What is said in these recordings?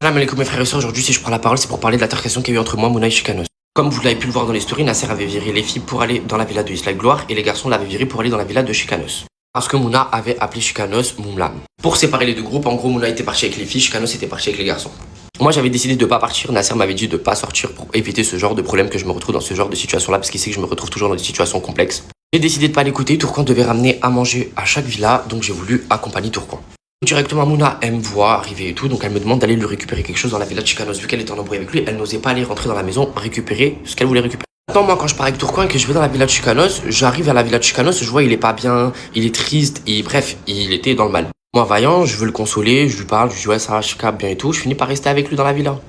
Salam alaikum mes frères et sœurs, aujourd'hui si je prends la parole c'est pour parler de l'altercation qu'il y a eu entre moi, Mouna et Chicanos. Comme vous l'avez pu le voir dans les stories, Nasser avait viré les filles pour aller dans la villa de Isla Gloire et les garçons l'avaient viré pour aller dans la villa de Chicanos. Parce que Mouna avait appelé Chicanos Moumlam. Pour séparer les deux groupes, en gros Mouna était parti avec les filles, Chicanos était parti avec les garçons. Moi j'avais décidé de pas partir, Nasser m'avait dit de pas sortir pour éviter ce genre de problème que je me retrouve dans ce genre de situation là parce qu'il sait que je me retrouve toujours dans des situations complexes. J'ai décidé de pas l'écouter, Tourcoing devait ramener à manger à chaque villa donc j'ai voulu accompagner Tourcoing. Directement Mouna, elle me voit arriver et tout, donc elle me demande d'aller lui récupérer quelque chose dans la villa de Chicanos. Vu qu'elle était en embrouille avec lui, elle n'osait pas aller rentrer dans la maison récupérer ce qu'elle voulait récupérer. Maintenant, moi, quand je pars avec Tourcoing et que je vais dans la villa de Chicanos, j'arrive à la villa de Chicanos, je vois il est pas bien, il est triste, et bref, il était dans le mal. Moi, vaillant, je veux le consoler, je lui parle, je lui dis ouais, ça va, Chica, bien et tout, je finis par rester avec lui dans la villa.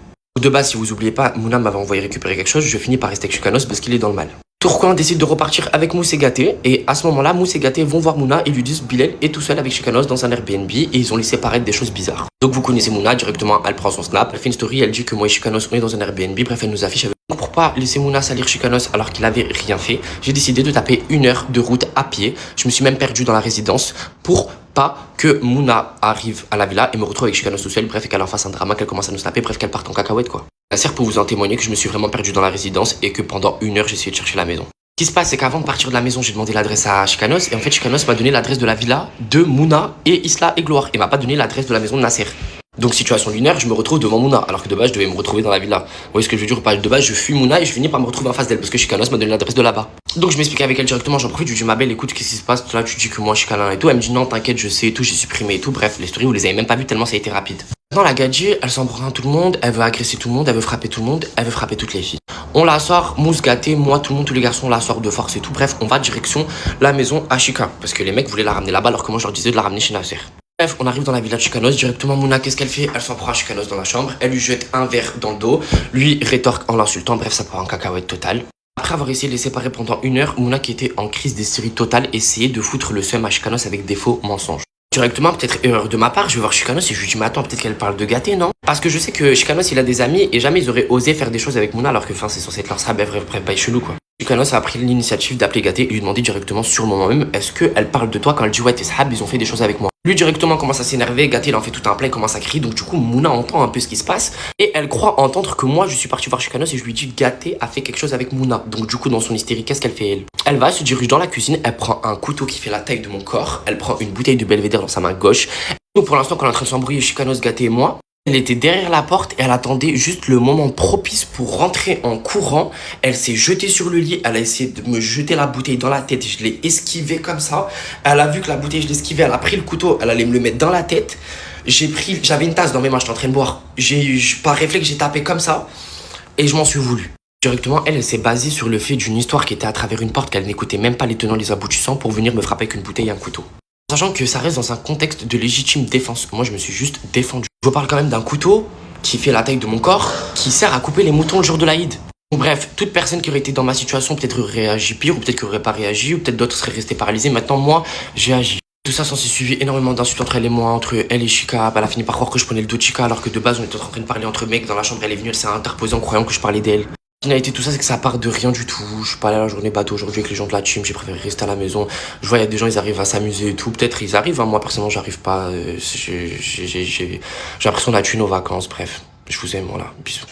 De base, si vous oubliez pas, Mouna m'avait envoyé récupérer quelque chose, je finis par rester avec Chicanos parce qu'il est dans le mal. Tourcoing décide de repartir avec Mousse et Gaté, et à ce moment-là, Mousse et Gaté vont voir Mouna et lui disent Bilal est tout seul avec Chicanos dans un Airbnb et ils ont laissé paraître des choses bizarres. Donc vous connaissez Mouna, directement elle prend son snap, elle fait une story, elle dit que moi et Chicanos on est dans un Airbnb, bref elle nous affiche avec. Donc pour pas laisser Mouna salir Chicanos alors qu'il avait rien fait, j'ai décidé de taper 1 heure de route à pied, je me suis même perdu dans la résidence pour pas que Mouna arrive à la villa et me retrouve avec Chicanos tout seul, bref et qu'elle en fasse un drama, qu'elle commence à nous snapper, bref qu'elle parte en cacahuète quoi. Nasser pour vous en témoigner que je me suis vraiment perdu dans la résidence et que pendant 1 heure j'ai essayé de chercher la maison. Ce qui se passe, c'est qu'avant de partir de la maison, j'ai demandé l'adresse à Chicanos et en fait Chicanos m'a donné l'adresse de la villa de Mouna et Isla et Gloire et m'a pas donné l'adresse de la maison de Nasser. Donc situation lunaire, je me retrouve devant Mouna alors que de base je devais me retrouver dans la villa. Vous voyez ce que je veux dire? De base je fuis Mouna et je finis par me retrouver en face d'elle parce que Chicanos m'a donné l'adresse de là-bas. Donc je m'explique avec elle directement, j'en profite, je lui dis ma belle écoute qu'est-ce qui se passe? Là tu dis que moi je suis câlin et tout, elle me dit non t'inquiète je sais et tout, j'ai supprimé et tout, bref les stories vous les avez même pas vues tellement ça a été rapide. Maintenant la gadji, elle s'en prend à tout le monde, elle veut agresser tout le monde, elle veut frapper tout le monde, elle veut frapper toutes les filles. On la sort, Mousse Gâté, moi, tout le monde, tous les garçons, on la sort de force et tout. Bref, on va direction la maison à Chica. Parce que les mecs voulaient la ramener là-bas alors que moi je leur disais de la ramener chez Nasser. Bref, on arrive dans la villa de Chicanos, directement Mouna, qu'est-ce qu'elle fait? Elle s'en prend à Chicanos dans la chambre, elle lui jette un verre dans le dos, lui rétorque en l'insultant, bref, ça part en cacahuète totale. Après avoir essayé de les séparer pendant 1 heure, Mouna qui était en crise d'hystérie totale essayait de foutre le seum à Chicanos avec des faux mensonges. Directement, peut-être erreur de ma part, je vais voir Chicanos et je lui dis mais attends, peut-être qu'elle parle de Gâté, non? Parce que je sais que Chicanos il a des amis et jamais ils auraient osé faire des choses avec Mouna alors que c'est censé être leur srab, bref, bail chelou quoi. Chicanos a pris l'initiative d'appeler Gâté et lui demander directement sur le moment même est-ce qu'elle parle de toi quand elle dit ouais tes srab ils ont fait des choses avec moi. Lui directement commence à s'énerver, Gâté il en fait tout un plat, il commence à crier donc du coup Mouna entend un peu ce qui se passe et elle croit entendre que moi je suis parti voir Chicanos et je lui dis Gâté a fait quelque chose avec Mouna. Donc du coup dans son hystérie qu'est-ce qu'elle fait elle? Elle va, se dirige dans la cuisine, elle prend un couteau qui fait la taille de mon corps, elle prend une bouteille de belvédère dans sa main gauche. Donc pour l'instant quand on est en train de s'embrouiller Chicanos, Gâté et moi, elle était derrière la porte et elle attendait juste le moment propice pour rentrer en courant. Elle s'est jetée sur le lit, elle a essayé de me jeter la bouteille dans la tête, je l'ai esquivée comme ça. Elle a vu que la bouteille je l'esquivais, elle a pris le couteau, elle allait me le mettre dans la tête. J'avais une tasse dans mes mains, j'étais en train de boire. Par réflexe j'ai tapé comme ça et je m'en suis voulu. Directement, elle s'est basée sur le fait d'une histoire qui était à travers une porte qu'elle n'écoutait même pas les tenants les aboutissants pour venir me frapper avec une bouteille et un couteau. Sachant que ça reste dans un contexte de légitime défense. Moi, je me suis juste défendu. Je vous parle quand même d'un couteau qui fait la taille de mon corps, qui sert à couper les moutons le jour de l'Aïd. Bref, toute personne qui aurait été dans ma situation peut-être aurait réagi pire, ou peut-être qu'elle aurait pas réagi, ou peut-être d'autres seraient restés paralysés. Maintenant, moi, j'ai agi. Tout ça s'en s'est suivi énormément d'insultes entre elle et moi, entre elle et Chica. Elle a fini par croire que je prenais le dos de Chica, alors que de base, on était en train de parler entre mecs. Dans la chambre, elle est venue, elle s'est interposée en croyant que je parlais d'elle. La finalité de tout ça, c'est que ça part de rien du tout. Je suis pas allé à la journée bateau aujourd'hui avec les gens de la team, j'ai préféré rester à la maison. Je vois, il y a des gens, ils arrivent à s'amuser et tout. Peut-être ils arrivent, hein. Moi personnellement, j'arrive pas. J'ai l'impression de la thune aux vacances, bref. Je vous aime, voilà. Bisous.